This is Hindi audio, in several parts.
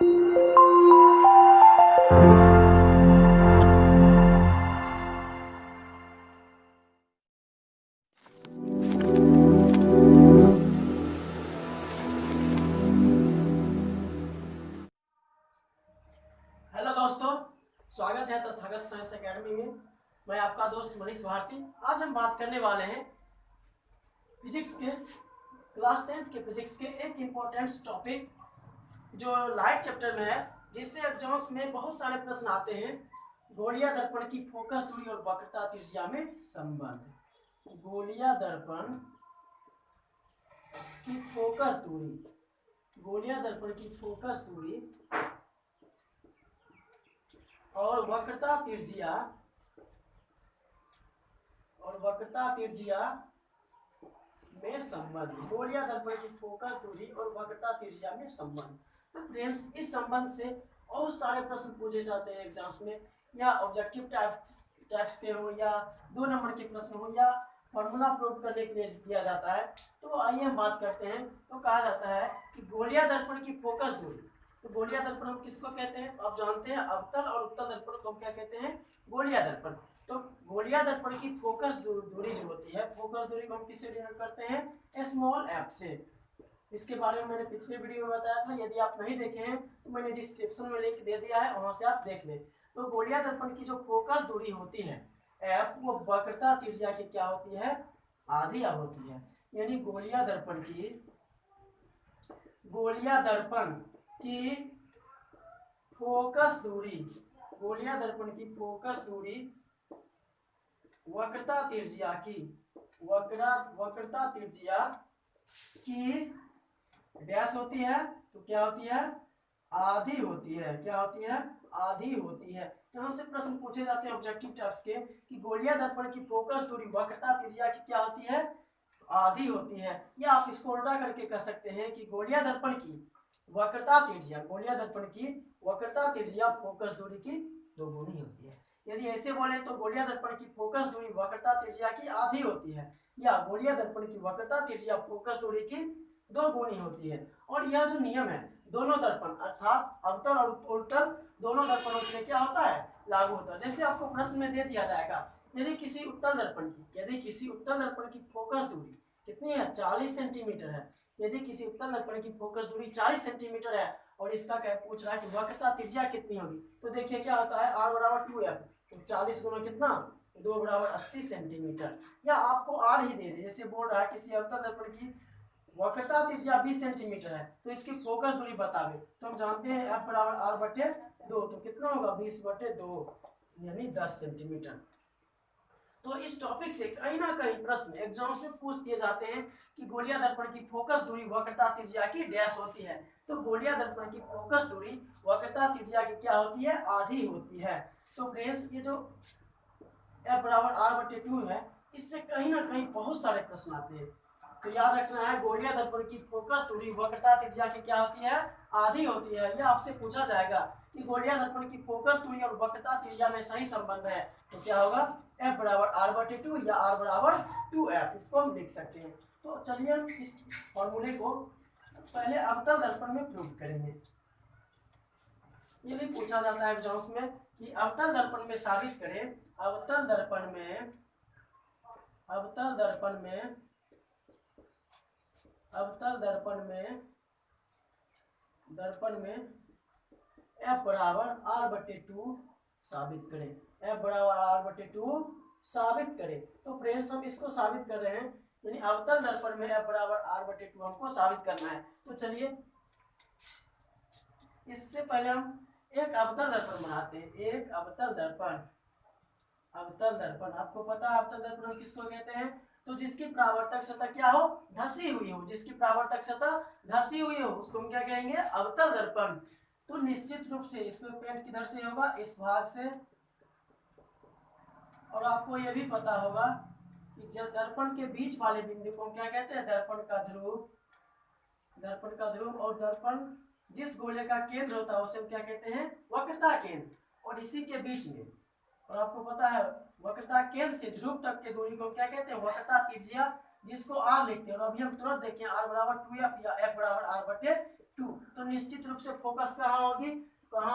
हेलो दोस्तों, स्वागत है तथागत साइंस एकेडमी में। मैं आपका दोस्त मनीष भारती। आज हम बात करने वाले हैं फिजिक्स के क्लास 10th के फिजिक्स के एक इम्पोर्टेंट टॉपिक जो लाइट चैप्टर में है, जिससे एग्जाम्स में बहुत सारे प्रश्न आते हैं। गोलीय दर्पण की फोकस दूरी और वक्रता त्रिज्या में संबंध। गोलीय दर्पण की फोकस दूरी, गोलीय दर्पण की फोकस दूरी और वक्रता त्रिज्या में संबंध। गोलीय दर्पण की फोकस दूरी और वक्रता त्रिज्या में संबंध। तो फ्रेंड्स, इस संबंध से बहुत सारे प्रश्न पूछे जाते हैं एग्जाम्स में, या ऑब्जेक्टिव टाइप्स के हो, या 2 नंबर के प्रश्न हो, या फॉर्मूला प्रूव करने के लिए दिया जाता है। तो आइए हम बात करते हैं। तो कहा जाता है कि गोलीय दर्पण की फोकस दूरी, तो गोलीय दर्पण हम किसको कहते हैं? आप जानते हैं, अवतल और उत्तल दर्पण को क्या कहते हैं? गोलीय दर्पण। तो गोलीय दर्पण की फोकस दूरी जो होती है, फोकस दूरी को हम किससे डिनोट करते हैं? स्मॉल एफ से। इसके बारे में मैंने पिछले वीडियो में बताया था। यदि आप नहीं देखे हैं तो मैंने डिस्क्रिप्शन में लिंक दे दिया है, वहां से आप देख लें। तो गोलीय दर्पण की जो फोकस दूरी होती है एफ, वो वक्रता त्रिज्या की क्या होती है? आधी होती है। यानी गोलीय दर्पण की फोकस दूरी, गोलीय दर्पण की फोकस दूरी वक्रता त्रिज्या की डैश होती है। तो क्या होती है? आधी होती है। क्या होती है? आधी होती है। यहाँ से प्रश्न पूछे जाते हैं ऑब्जेक्टिव टाइप्स के कि गोलीय दर्पण की फोकस दूरी वक्रता त्रिज्या की क्या होती है? तो आधी होती है। या आप इसको उल्टा करके कह सकते हैं कि गोलीय दर्पण की वक्रता त्रिज्या फोकस दूरी की दोगुनी होती है। यदि ऐसे बोले तो गोलीय दर्पण की फोकस दूरी वक्रता त्रिज्या की आधी होती है, या गोलीय दर्पण की वक्रता त्रिज्या फोकस दूरी की दोगुनी होती है। और यह जो नियम है दोनों दर्पण अर्थात अवतल और उत्तल दोनों दर्पणों के लिए क्या होता है? लागू होता है। जैसे आपको प्रश्न में दे दिया जाएगा, यदि किसी उत्तल दर्पण की फोकस दूरी कितनी है? 40 सेंटीमीटर है। यदि किसी उत्तल दर्पण की फोकस दूरी 40 सेंटीमीटर है और इसका क्या पूछ रहा है कि वक्रता त्रिज्या कितनी होगी, तो देखिए क्या होता है, r बराबर 2f। तो 40 गुना कितना? 2 बराबर 80 सेंटीमीटर। या आपको r ही दे दे, जैसे बोल रहा है किसी अवतल दर्पण की वक्रता त्रिज्या 20 सेंटीमीटर है तो इसकी फोकस दूरी बतावे, तो हम जानते हैं f बराबर r बटे 2। तो कितना होगा? 20 बटे 2 यानी 10 सेंटीमीटर। तो इस टॉपिक से कहीं ना कहीं प्रश्न एग्जाम्स में पूछ दिए जाते हैं कि गोलीय दर्पण की फोकस दूरी वक्रता त्रिज्या की डैश होती है। तो गोलीय दर्पण की फोकस दूरी वक्रता त्रिज्या की क्या होती है? आधी होती है। तो फ्रेंड्स, ये जो f बराबर r बटे 2 है, इससे कहीं ना कहीं बहुत सारे प्रश्न आते हैं। तो याद रखना है, गोलीय दर्पण की फोकस दूरी वक्रता त्रिज्या की क्या होती है? आधी होती है। यह आपसे पूछा जाएगा कि गोलीय दर्पण की फोकस दूरी और वक्रता त्रिज्या में सही संबंध है, तो क्या होगा? f बराबर r बटे 2 या r बराबर 2f, इसको हम लिख सकते हैं। तो चलिए हम इस फॉर्मूले को पहले अवतल दर्पण में प्रूव करेंगे। ये भी पूछा जाता है एग्जाम्स में कि अवतल दर्पण में साबित करें, अवतल दर्पण में f बराबर r बटे 2 साबित करें। f बराबर r बटे 2 साबित करें। तो फ्रेंड्स, हम इसको साबित कर रहे हैं, यानी अवतल दर्पण में f बराबर r बटे 2 हमको साबित करना है। तो चलिए, इससे पहले हम एक अवतल दर्पण बनाते हैं। एक अवतल दर्पण आपको पता है अवतल दर्पण हम किसको कहते हैं? तो जिसकी परावर्तक सतह क्या हो? धसी हुई हो। जिसकी परावर्तक सतह धसी हुई हो उसको हम क्या कहेंगे? अवतल दर्पण। तो निश्चित रूप से इसमें पेंट किधर से होगा? इस भाग से। और आपको यह भी पता होगा कि जब दर्पण के बीच वाले बिंदु को हम क्या कहते हैं? दर्पण का ध्रुव। और दर्पण जिस गोले का केंद्र होता है उसे हम क्या कहते हैं? वक्रता केंद्र। और इसी के बीच में, और आपको पता है वक्रता केंद्र से ध्रुव तक के दूरी को क्या कहते हैं? वक्रता त्रिज्या, जिसको r लिखते हैं। और अभी हम तुरंत देखें r बराबर 2f या f बराबर r बटे 2। तो निश्चित रूप से फोकस कहाँ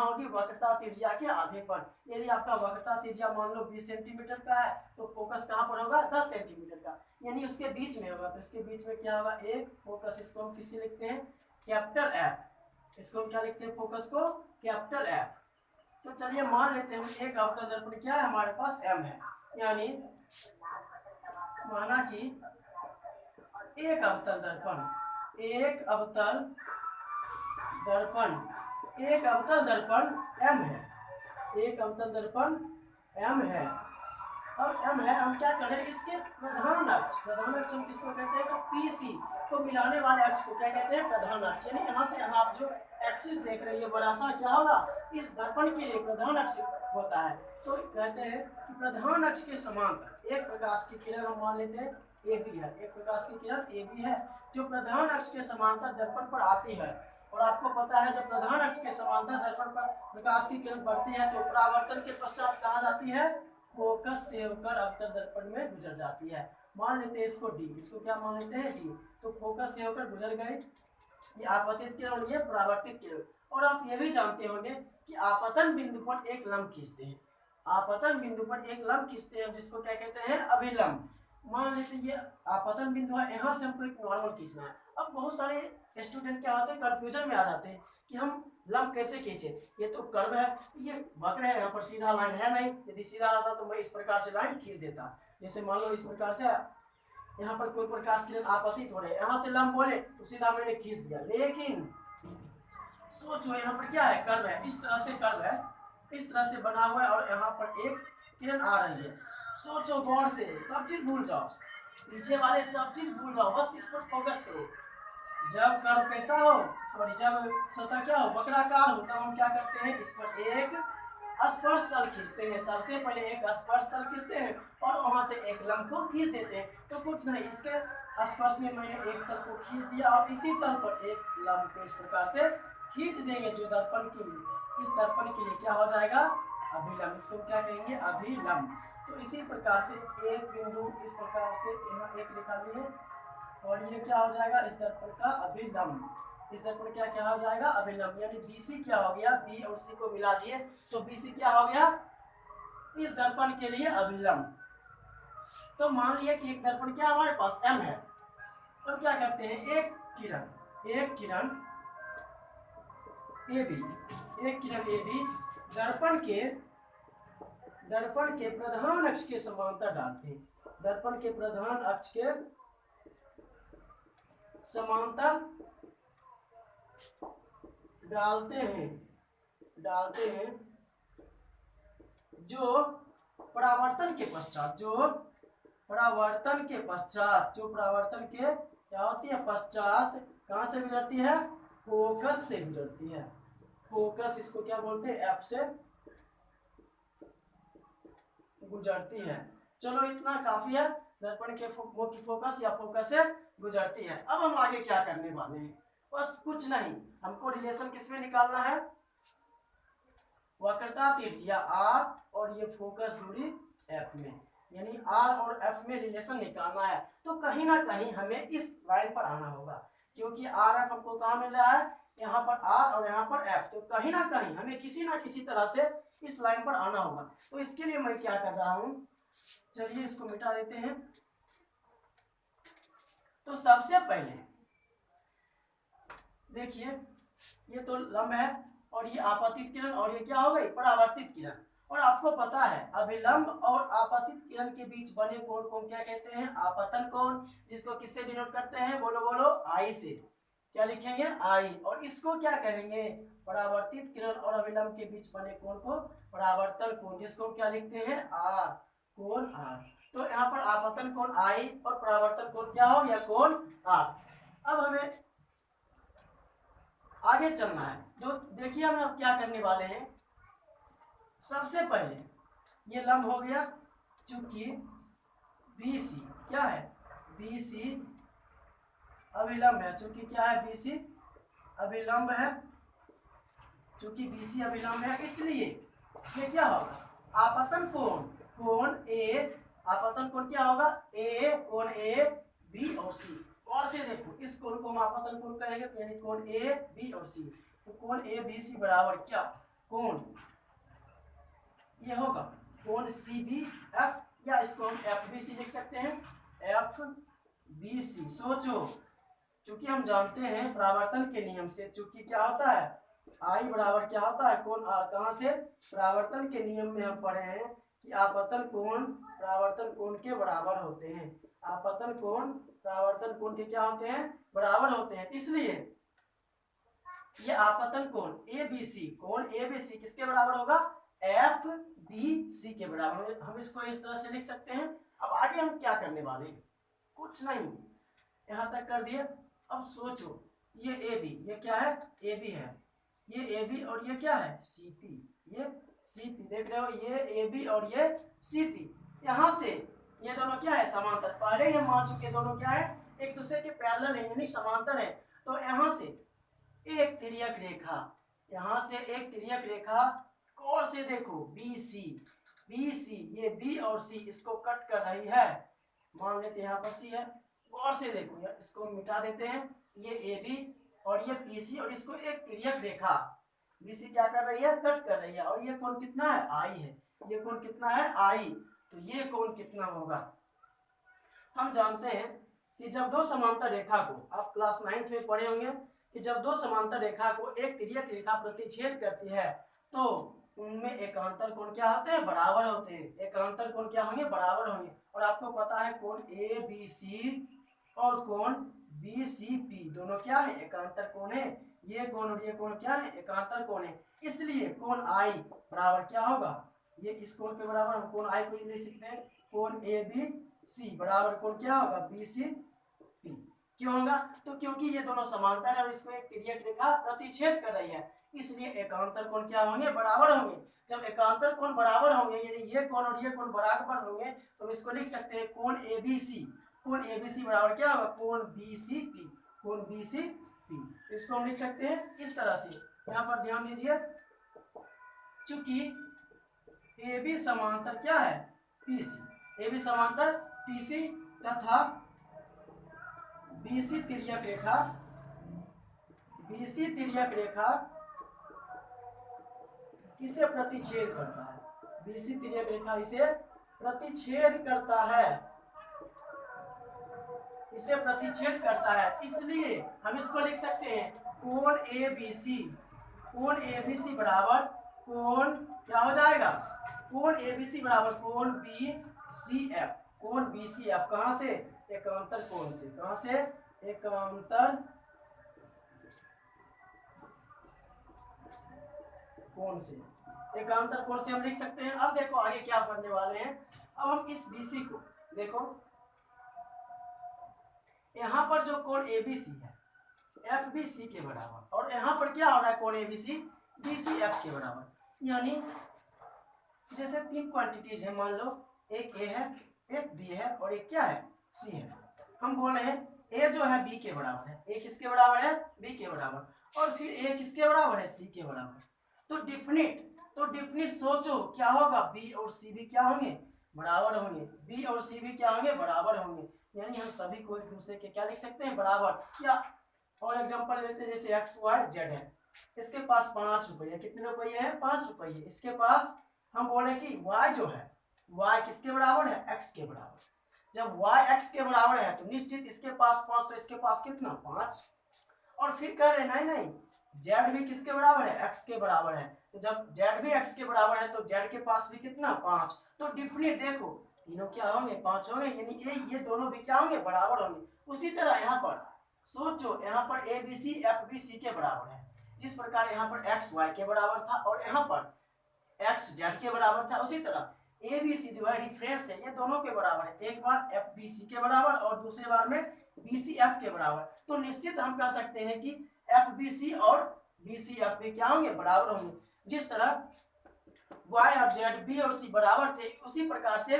होगी, वक्रता त्रिज्या के आधे पर। यदि आपका वक्रता त्रिज्या मान लो 20 सेंटीमीटर का है तो फोकस कहाँ पर होगा, 10 सेंटीमीटर का, यानी उसके बीच में होगा। तो इसके बीच में क्या होगा, एक फोकस। इसको हम किससे लिखते हैं, कैपिटल एफ। इसको हम क्या लिखते हैं, फोकस को कैपिटल एफ। तो चलिए मान लेते हैं एक अवतल दर्पण क्या है हमारे पास, एम है। यानी माना कि एक अवतल दर्पण एम है, एक अवतल दर्पण एम है। अब एम है, हम क्या करें, इसके प्रधान अक्ष हम किसको कहते हैं, तो पीसी को मिलाने वाले अक्ष को क्या कहते हैं, प्रधान अक्ष। यानी यहाँ से यहाँ आप जो एक्सिस देख रहे हैं ये बड़ा सा क्या होगा, इस दर्पण के लिए प्रधान अक्ष होता है। तो कहते हैं कि प्रधान अक्ष के समांतर एक प्रकाश की किरण हम मान लेते हैं ए बी है, एक प्रकाश की किरण ए बी है जो प्रधान अक्ष के समांतर दर्पण पर आती है। और आपको पता है जब प्रधान अक्ष के समांतर दर्पण पर प्रकाश की किरण पड़ती है तो परावर्तन के पश्चात कहाँ जाती है, फोकस से होकर अवतल दर्पण में गुजर जाती है। मान लेते हैं इसको डी, इसको क्या मान लेते हैं, डी। तो फोकस से होकर गुजर गई, ये आपतित किरण, ये परावर्तित किरण। और आप ये भी जानते होंगे कि आपतन बिंदु पर एक लंब खींचते हैं, आपतन बिंदु पर एक लंब खींचते हैं जिसको क्या कहते हैं, अभिलंब। मान लेते हैं ये आपतन बिंदु है, यहाँ से हमको एक नॉर्मल खींचना है। अब बहुत सारे स्टूडेंट क्या होते हैं, कंफ्यूजन में आ जाते हैं कि हम लंब कैसे खींचे, ये तो कर्व है, ये वक्र है, यहाँ पर सीधा लाइन है नहीं। यदि सीधा रहता तो मैं इस प्रकार से लाइन खींच देता। जैसे मान लो इस प्रकार से यहाँ पर कोई प्रकाश किरण आपतित हो रहे, यहाँ से लंब बोले तो सीधा मैंने खींच दिया। लेकिन सोचो यहाँ पर क्या है, कर्व है, इस तरह से कर्व है, इस तरह से बना हुआ है और यहाँ पर एक किरण आ रही है। सोचो गौर से, सब चीज भूल जाओ, पीछे वाले सब चीज भूल जाओ, बस इस पर फोकस करो। जब कर्व कैसा हो, सॉरी जब सतह क्या हो, वक्राकार हो, तब हम क्या करते हैं, इस पर एक स्पर्श तल खींचते हैं। सबसे पहले एक स्पर्श तल खींचते हैं और वहां से एक लंब को खींच देते हैं। तो कुछ नहीं, इसके स्पर्श में मैंने एक तल को खींच दिया और इसी तल पर एक लंब को इस प्रकार से खींच देंगे जो दर्पण के लिए, इस दर्पण के लिए क्या हो जाएगा, अभिलंब। इसको क्या कहेंगे, अभिलंब। तो इसी प्रकार से एक बिंदु इस प्रकार से यहाँ एक रेखा ली है और ये क्या हो जाएगा, इस दर्पण का अभिलंब। इस दर्पण क्या क्या हो जाएगा, अभिलंब। यानी BC क्या हो गया, B और C को मिला दिए तो BC क्या हो गया, इस दर्पण के लिए अभिलंब। तो मान लिया कि एक दर्पण क्या हमारे पास M है, तो क्या करते हैं, एक किरण AB दर्पण के प्रधान अक्ष के समांतर डालते हैं, दर्पण के प्रधान अक्ष के समांतर डालते हैं जो परावर्तन के क्या होती है, पश्चात कहां से गुजरती है, फोकस से गुजरती है। फोकस इसको क्या बोलते हैं, एफ से गुजरती है। चलो इतना काफी है, दर्पण के मुख्य फोकस या फोकस से गुजरती है। अब हम आगे क्या करने वाले हैं, बस कुछ नहीं, हमको रिलेशन किसमें निकालना है, वक्रता त्रिज्या r और ये फोकस दूरी f में, यानी r और f में रिलेशन निकालना है। तो कहीं ना कहीं हमें इस लाइन पर आना होगा, क्योंकि r f हमको कहाँ मिल रहा है, यहाँ पर r और यहाँ पर f। तो कहीं ना कहीं हमें किसी ना किसी तरह से इस लाइन पर आना होगा। तो इसके लिए मैं क्या कर रहा हूँ, चलिए इसको मिटा देते हैं। तो सबसे पहले देखिए ये तो लंब है और ये आपतित किरण और ये क्या हो गई, परावर्तित किरण। और आपको पता है अभिलंब और आपतित किरण के बीच बने कोण को क्या कहते हैं, आपतन कोण, जिसको किससे डिनोट करते हैं, बोलो बोलो, आई से। क्या लिखेंगे, आई। और इसको क्या कहेंगे, परावर्तित किरण और अभिलंब के बीच बने कोण को परावर्तन कोण, जिसको क्या लिखते हैं, आर, कोण आर। तो यहाँ पर आपतन कोण आई और परावर्तन कोण क्या हो गया, कोण आर। अब हमें आगे चलना है। तो देखिए हम अब क्या करने वाले हैं, सबसे पहले ये लंब हो गया, चूंकि BC क्या है, BC अभिलंब है, चूंकि क्या है, BC अभिलंब है, चूंकि BC अभिलंब है इसलिए ये क्या होगा, आपतन कोण, कोण A, आपतन कोण क्या होगा, A, कोण A, B और C। और से देखो इस कोण को हम आपतन कोण कहेंगे, तो यानी कोण ए बी और सी। तो कोण ए बी सी बराबर क्या, कोण ये होगा कोण सी बी एफ, या इसको हम एफ बी सी लिख सकते हैं, एफ बी सी। सोचो, चूंकि हम जानते हैं परावर्तन के नियम से, चूंकि क्या होता है आई बराबर क्या होता है कोण आर, कहां से, परावर्तन के नियम में हम पढ़े हैं कि आपतन कोण परावर्तन कोण के बराबर होते हैं। आपतन कोण परावर्तन कोण के क्या होते हैं, बराबर होते हैं। इसलिए ये आपतन कोण ए बी सी, कोण ए बी सी किसके बराबर होगा, एफ बी सी के बराबर। हम इसको इस तरह से लिख सकते हैं। अब आगे हम क्या करने वाले हैं, कुछ नहीं, यहां तक कर दिए। अब सोचो, ये ए बी, ये क्या है, ए बी है, ये ए बी और ये क्या है, सी पी, ये सी पी, देख रहे हो, ये ए बी और ये सी पी। यहां से ये दोनों क्या है, समांतर। पहले ही हम मान चुके दोनों क्या है, एक दूसरे के पैरेलल है, यानी समांतर है। तो यहां से एक तिर्यक रेखा, यहां से एक तिर्यक रेखा और से देखो बी सी, बी सी, ये बी और सी इसको कट कर रही है, मान लेते हैं यहाँ पर सी है। और से देखो यार, इसको मिटा देते हैं, ये ए बी और ये पी सी, और इसको एक तिर्यक रेखा बी सी क्या कर रही है, कट कर रही है। और ये कोण कितना है, आई है, ये कोण कितना है, आई। तो ये कोण कितना होगा, हम जानते हैं कि जब दो समांतर रेखा को, आप क्लास 9th में पढ़े होंगे कि जब दो समांतर रेखा को एक तिर्यक रेखा प्रतिच्छेद करती है तो उनमें एकांतर कोण क्या होते हैं, बराबर होते हैं। एकांतर कोण क्या होंगे, बराबर होंगे। और आपको पता है कोण ए बी सी और कोण बी सी पी दोनों क्या है, एकांतर कोण है। ये कोण और ये कोण क्या है, एकांतर कोण है। इसलिए कोण आई बराबर क्या होगा, ये इस कोण के बराबर हम कोण आई को ले सकते हैं, कोण ए बी सी बराबर कोण क्या होगा, बी सी पी। क्यों होगा, तो क्योंकि ये दोनों समांतर है और इसको एक तिर्यक रेखा प्रतिच्छेद कर रही है, इसलिए एकांतर कोण क्या होंगे, बराबर होंगे। जब एकांतर कोण बराबर होंगे, यानी ये कोण और ये कोण बराबर होंगे, तो हम इसको लिख सकते हैं कोण ए बी सी, कोण ए बी सी बराबर क्या होगा, कोण बी सी पी, कोण बी सी पी। इसको हम लिख सकते हैं इस तरह से। यहाँ पर ध्यान दीजिए, चूंकि ए बी समांतर क्या है, पी सी, ए बी समांतर पी सी तथा बीसी तिर्यक रेखा, बीसी तिर्यक रेखा किसे प्रतिच्छेद करता है, बीसी तिर्यक रेखा इसे प्रतिच्छेद करता है, इसे प्रतिच्छेद करता है। इसलिए हम इसको लिख सकते हैं कोण ए बी सी, कोण ए बी सी बराबर कोण क्या हो जाएगा, कोण ए बी सी बराबर कोण बी सी एफ, कोण बी सी एफ कहां से, एकांतर कोण से, कहां से, एकांतर कोण से, एकांतर कोण से हम लिख सकते हैं। अब देखो आगे क्या करने वाले हैं। अब हम इस बीसी को देखो, यहां पर जो कोण एबीसी है एफ बी सी के बराबर, और यहां पर क्या हो रहा है, कोण एबीसी बी सी एफ के बराबर। यानी जैसे तीन क्वांटिटीज है, मान लो एक ए है, एक बी है और एक क्या है, सी है। हम बोल रहे हैं ए जो है बी के बराबर है, ए किसके बराबर है, बी के बराबर, और फिर ए किसके बराबर है, सी के बराबर। तो डिफिनिट सोचो क्या होगा, बी और सी भी क्या होंगे, बराबर होंगे, बी और सी भी क्या होंगे, बराबर होंगे। यानी हम सभी को एक दूसरे के क्या लिख सकते हैं, बराबर। या और एग्जांपल लेते हैं, जैसे एक्स वाई जेड है, इसके पास 5 रुपये, कितने रुपये है, 5 रुपये। इसके पास हम बोले कि y जो है, y किसके बराबर है, x के बराबर। जब y x के बराबर है तो निश्चित इसके पास 5, तो इसके पास कितना, 5। और फिर कह रहे नहीं नहीं, z भी किसके बराबर है, x के बराबर है। तो जब z भी x के बराबर है तो z के पास भी कितना, 5। तो डिफिनिट देखो तीनों क्या होंगे, 5 होंगे, यानी ये दोनों भी क्या होंगे, बराबर होंगे। उसी तरह यहाँ पर सोचो, यहाँ पर A B C F B C के बराबर है, जिस प्रकार यहाँ पर एक्स वाई के बराबर था और यहाँ पर एक्स जेड के बराबर था, उसी तरह ए बी सी जो है रिफरेंस है, ये दोनों के बराबर है। एक बार एफ बी सी के बराबर और दूसरे बार में बी सी एफ के बराबर। तो निश्चित हम कह सकते हैं कि एफ बी सी और बी सी एफ भी क्या होंगे, बराबर होंगे। जिस तरह वाई और जेड बी और सी बराबर थे, उसी प्रकार से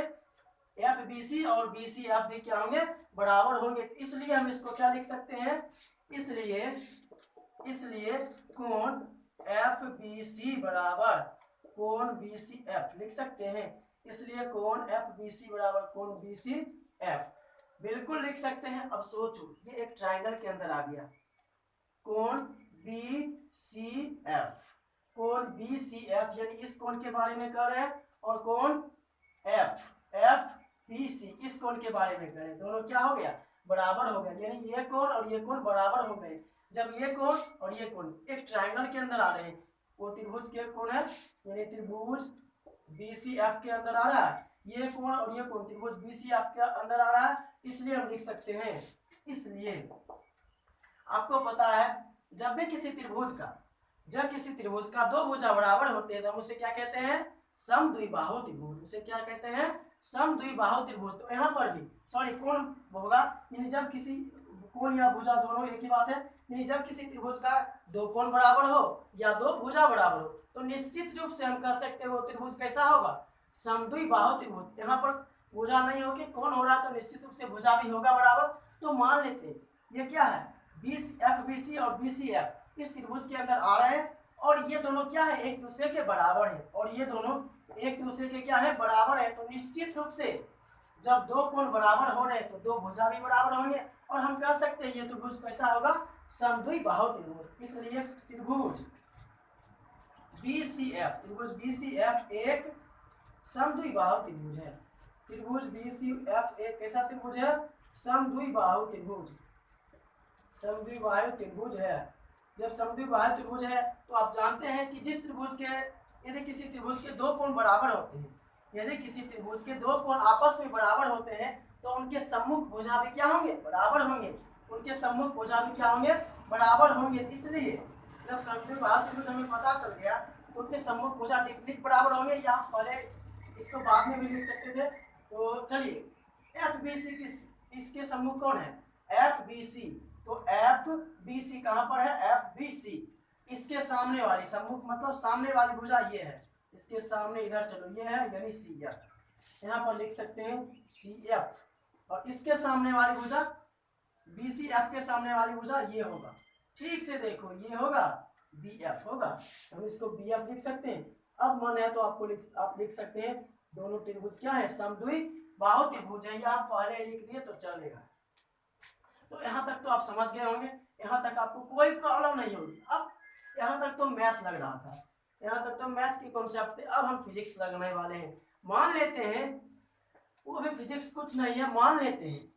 एफ बी सी और बी सी एफ भी क्या होंगे, बराबर होंगे। इसलिए हम इसको क्या लिख सकते हैं, इसलिए कोण एफ बी सी बराबर कोण बी सी एफ लिख सकते हैं। इसलिए कोण एफ बी सी बराबर कोण बी सी एफ। बिल्कुल लिख सकते हैं। अब सोचो, ये एक ट्राइंगल के अंदर आ गया, कोण बी सी एफ, कोण बी सी एफ यानी इस कोण के बारे में कर रहे हैं, और कोण एफ एफ बी सी इस कोण के बारे में करें, दोनों क्या हो गया, बराबर हो गया, यानी ये कोण और ये कोण बराबर हो गए। जब ये कोण और ये कोण एक ट्राइंगल के अंदर आ रहे हैं, वो त्रिभुज के कोण है, यानी त्रिभुज बी सी एफ के अंदर आ रहा है, ये कोण और ये कोण त्रिभुज बी सी एफ के अंदर आ रहा है, इसलिए हम लिख सकते हैं, इसलिए आपको पता है जब भी किसी त्रिभुज का, जब किसी त्रिभुज का दो भुजा बराबर होते हैं तो हम उसे क्या कहते हैं, समद्विबाहु त्रिभुज, उसे क्या कहते हैं, समद्विबाहु त्रिभुज। तो यहाँ पर भी सॉरी कोण होगा, यानी जब किसी कोण या भुजा दोनों एक ही बात है, यानी जब किसी त्रिभुज का दो कोण बराबर हो या दो भुजा बराबर हो तो निश्चित रूप से हम कह सकते हैं वो त्रिभुज कैसा होगा, समद्विबाहु त्रिभुज। यहाँ पर भुजा नहीं होगी, कोण हो रहा तो निश्चित रूप से भुजा भी होगा बराबर। तो मान लेते हैं ये क्या है, एफ बी सी और बी सी एफ इस त्रिभुज के अंदर आ रहे हैं, और ये दोनों क्या है, एक दूसरे के बराबर है, और ये दोनों एक दूसरे के क्या है, बराबर है। तो निश्चित रूप से जब दो कोण बराबर हो रहे हैं तो दो भुजा भी बराबर होंगे, और हम कह सकते हैं ये त्रिभुज कैसा होगा, समद्विबाहु त्रिभुज। इसलिए त्रिभुज बी सी एफ, त्रिभुज बी सी एफ एक समद्विबाहु त्रिभुज है। त्रिभुज बी सी एफ एक कैसा त्रिभुज है, समद्विबाहु त्रिभुज, समद्विबाहु त्रिभुज है। जब समद्विबाहु त्रिभुज है तो आप जानते हैं कि जिस त्रिभुज के, यदि किसी त्रिभुज के दो कोण बराबर होते हैं, यदि किसी त्रिभुज के दो कोण आपस में बराबर होते हैं तो उनके सम्मुख भुजा भी क्या होंगे, बराबर होंगे, उनके सम्मुख भुजा भी क्या होंगे, बराबर होंगे। इसलिए जब समद्विबाहु त्रिभुज हमें पता चल गया तो उनके सम्मुख भुजा ठीक बराबर होंगे, या पहले इसको बाद में भी लिख सकते थे। तो चलिए एफ बी सी किस, इसके सम्मुख कौन है, एफ बी सी, तो एफ बी सी कहां पर है, एफ बी सी इसके सामने वाली, सम्मुख मतलब सामने वाली भुजा ये है, इसके सामने इधर चलो ये है, यानी सी एफ, यहाँ पर लिख सकते हैं सी एफ, और इसके सामने वाली भुजा बी सी एफ के सामने वाली भुजा ये होगा, ठीक से देखो ये होगा बी एफ होगा, हम इसको बी एफ लिख सकते हैं। अब मन है तो आपको आप लिख सकते हैं दोनों त्रिभुज क्या है, समद्विबाहु त्रिभुज है, या आप पहले लिख दिए तो चलेगा। तो यहाँ तक तो आप समझ गए होंगे, यहाँ तक आपको कोई प्रॉब्लम नहीं होगी। अब यहाँ तक तो मैथ लग रहा था, यहाँ तक तो मैथ की कॉन्सेप्ट थे, अब हम फिजिक्स लगने वाले हैं। मान लेते हैं वो भी फिजिक्स कुछ नहीं है, मान लेते हैं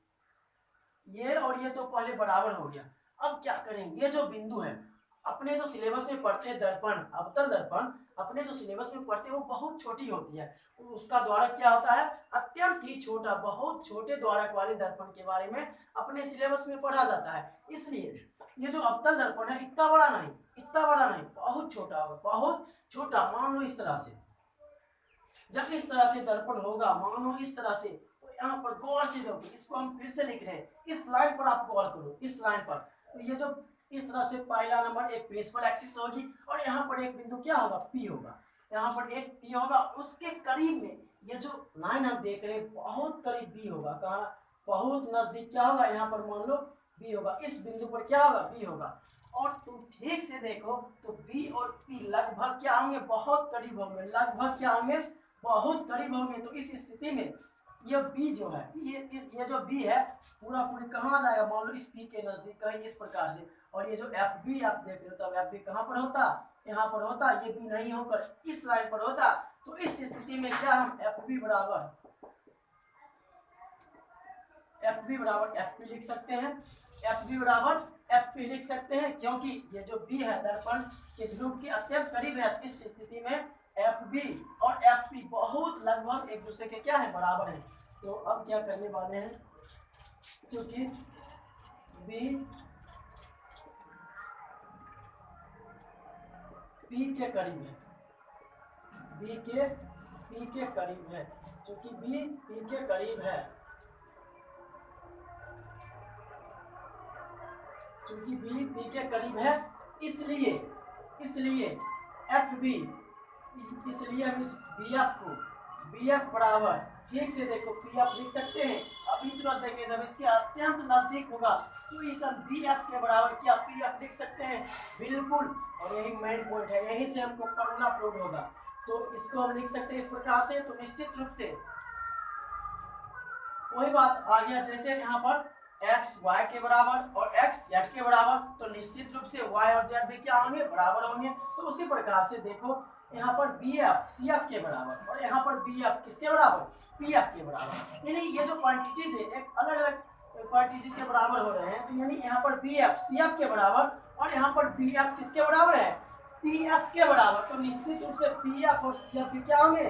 ये और ये तो पहले बराबर हो गया। अब क्या करेंगे, ये जो बिंदु है अपने जो सिलेबस में पढ़ते हैं दर्पण, अवतल दर्पण अपने जो सिलेबस में पढ़ते हैं वो बहुत छोटी होती है, उसका द्वारक क्या होता है, अत्यंत ही छोटा, बहुत छोटे द्वारक वाले दर्पण के बारे में अपने सिलेबस में पढ़ा जाता है। इसलिए ये जो अवतल दर्पण है इतना बड़ा नहीं, इतना बड़ा नहीं, बहुत छोटा होगा, बहुत छोटा। मान लो इस तरह से, जब इस तरह से दर्पण होगा, मान लो इस तरह से, तो यहाँ पर गौर से देखो, इसको हम फिर से लिख रहे हैं, इस लाइन पर आप गौर करो, इस लाइन पर, तो ये जो इस तरह से पहला नंबर एक प्रिंसिपल एक्सिस होगी, और यहाँ पर एक बिंदु क्या होगा, पी होगा, यहाँ पर एक पी होगा, उसके करीब में ये जो लाइन हम देख रहे हैं बहुत करीब बी होगा, कहाँ, बहुत नजदीक क्या होगा, यहाँ पर मान लो बी होगा, इस बिंदु पर क्या होगा, बी होगा। और तुम ठीक से देखो तो बी और पी लगभग क्या होंगे, बहुत करीब होंगे, लगभग क्या होंगे, बहुत करीब होंगे। तो इस स्थिति में ये बी जो है, ये जो बी है पूरा पूरी कहाँ जाएगा, मान लो इस पी के नजदीक कहीं इस प्रकार से, और ये जो एफ बी आप देख रहे हो, तब एफ बी कहाँ पर होता, यहाँ पर होता, ये बी नहीं होकर इस लाइन पर होता। तो इस स्थिति में क्या हम एफ बी बराबर एफ पी लिख सकते हैं, एफ बी बराबर एफ पी लिख सकते हैं, क्योंकि ये जो बी है दर्पण के ध्रुव के अत्यंत करीब है। इस स्थिति में एफ बी और एफ पी बहुत लगभग एक दूसरे के क्या है, बराबर है। तो अब क्या करने वाले हैं, क्योंकि बी पी के करीब है, बी के पी के करीब है, क्योंकि बी पी के करीब है, क्योंकि बी पी के करीब है, इसलिए एफ बी, इसलिए हम इस बी एफ को बी एफ बराबर, ठीक से देखो पी एफ लिख सकते हैं। अभी तुरंत देखें जब इसके अत्यंत नजदीक होगा तो इस हम बी एफ के बराबर क्या पी एफ लिख सकते हैं, बिल्कुल। और यही मेन पॉइंट है, यही से हमको फॉर्मूला प्रूव होगा। तो इसको हम लिख सकते हैं इस प्रकार से। तो निश्चित रूप से वही बात आ गया, जैसे यहाँ पर x y के बराबर और x z के बराबर, तो निश्चित रूप से y और z भी क्या होंगे, बराबर होंगे। तो उसी प्रकार से देखो यहाँ पर bf cf के बराबर और यहाँ पर bf किसके बराबर, pf के बराबर। यानी ये जो क्वांटिटीज है एक अलग अलग क्वांटिटी के बराबर हो रहे हैं। तो यानी यहाँ पर bf cf के बराबर और यहाँ पर bf किसके बराबर है, pf के बराबर। तो निश्चित रूप से pf और cf भी क्या होंगे,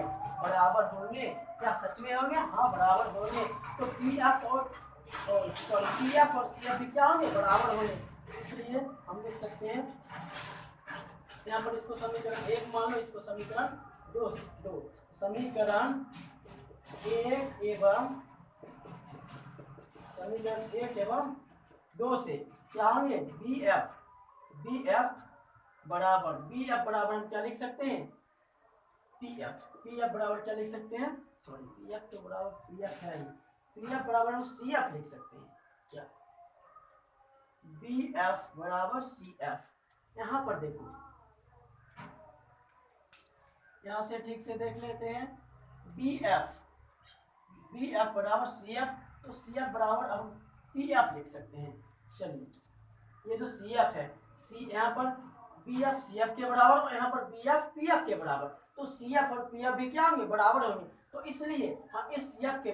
बराबर होंगे। क्या सच में होंगे, हाँ बराबर होंगे। तो pf और pf और cf भी क्या होंगे, बराबर होंगे। इसलिए हम लिख सकते हैं यहाँ पर इसको समीकरण 1 मान लो, इसको समीकरण 2 समीकरण 1 एवं 2 से क्या होंगे, bf बराबर हम क्या लिख सकते हैं, pf बराबर क्या लिख सकते हैं, सॉरी pf तो बराबर pf है ही, pf बराबर हम cf लिख सकते हैं। क्या bf बराबर cf। यहाँ पर देखो, यहाँ से ठीक से देख लेते हैं, bf बराबर cf, तो cf बराबर हम pf लिख सकते हैं। चलिए ये जो cf है, यहाँ पर bf cf के बराबर और यहाँ पर bf pf के बराबर, तो cf और pf भी क्या होंगे, बराबर होंगे। तो इसलिए हम इस cf के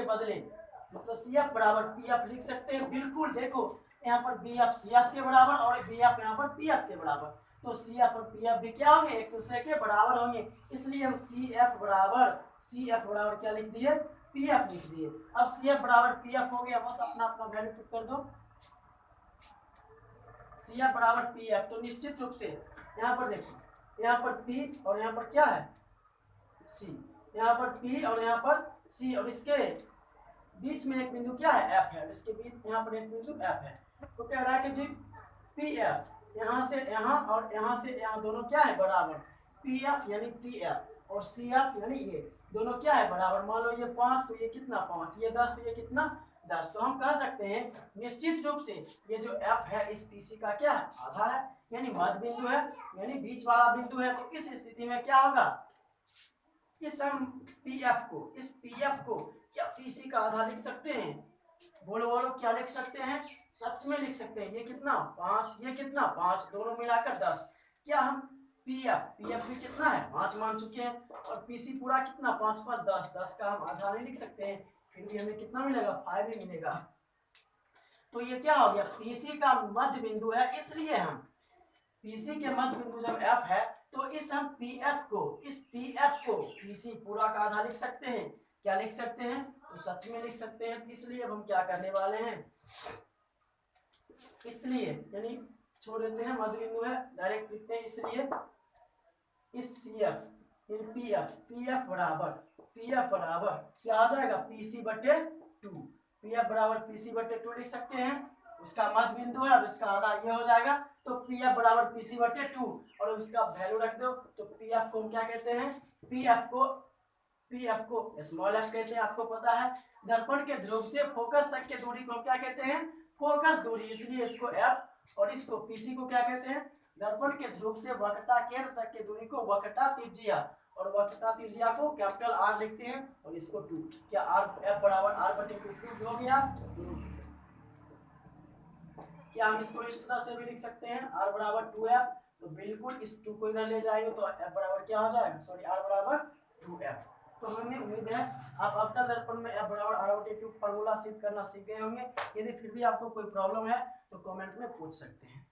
बदले मतलब cf बराबर pf लिख सकते हैं। बिल्कुल देखो यहाँ पर bf cf के बराबर और bf यहाँ पर pf के बराबर, तो cf और pf भी क्या होंगे, एक दूसरे के बराबर होंगे। इसलिए हम cf बराबर क्या लिख दिए, pf लिख दिए। अब cf बराबर pf हो गया, बस अपना अपना वैल्यू पुट कर दो, cf बराबर pf। तो निश्चित रूप से यहाँ पर देखो, यहाँ पर p और यहाँ पर क्या है, c, यहाँ पर p और यहाँ पर c, और इसके बीच में एक बिंदु क्या है, f है। इसके बीच यहाँ पर एक बिंदु f है। तो कह रहा है कि जी pf यहाँ से यहाँ और यहाँ से यहाँ दोनों क्या है, बराबर। pf यानी pf और cf यानी ये दोनों क्या है, बराबर। मान लो ये 5 तो ये कितना 5, ये 10 तो ये कितना 10। तो हम कह सकते हैं निश्चित रूप से ये जो f है इस pc का क्या है, आधा है, यानी मध्य बिंदु है, यानी बीच वाला बिंदु है। तो इस स्थिति में क्या होगा, इस हम इस pf को क्या pc का आधा लिख सकते हैं, बोलो बोलो क्या लिख सकते हैं, सच में लिख सकते हैं। ये कितना 5, ये कितना 5, दोनों मिलाकर 10। क्या हम pf भी कितना है 5 मान चुके हैं, और pc पूरा कितना 5 5 10, 10 का हम आधा नहीं लिख सकते हैं, फिर भी हमें कितना मिलेगा, 5 ही मिलेगा। तो ये क्या हो गया, pc का मध्य बिंदु है, इसलिए हम pc के मध्य बिंदु जब f है तो इस हम pf को pc पूरा का आधा लिख सकते हैं। क्या लिख सकते हैं, तो सच में लिख सकते हैं। इसलिए अब हम क्या करने वाले हैं, इसलिए यानी छोड़ देते हैं, मध्य बिंदु है डायरेक्ट लिखते हैं। इसलिए इस cf pf बराबर क्या आ जाएगा, pc/2, pf बराबर pc/2 लिख सकते हैं। उसका मध्य बिंदु है और इसका आधा ये हो जाएगा। तो pf बराबर pc/2 और उसका वैल्यू रख दो। तो pf को हम क्या कहते हैं, pf को स्मॉल f कहते हैं, आपको पता है। दर्पण के ध्रुव से फोकस तक की दूरी को हम क्या कहते हैं, फोकस दूरी, इसलिए इसको f और इसको pc को क्या कहते हैं, दर्पण के ध्रुव से वक्रता केंद्र तक की दूरी को वक्रता त्रिज्या, और वक्रता त्रिज्या को कैपिटल R लिखते हैं और इसको 2। क्या f बराबर r/2 हो गया। क्या हम इसको इस तरह से भी लिख सकते हैं, r बराबर 2f। तो बिल्कुल इस 2 को इधर ले जाएंगे तो f बराबर क्या हो जाएगा, सॉरी r बराबर 2f। तो हमें उम्मीद है आप अवतल दर्पण में f बराबर r/2 फार्मूला सिद्ध करना सीख गए होंगे। यदि फिर भी आपको कोई प्रॉब्लम है तो कमेंट में पूछ सकते हैं।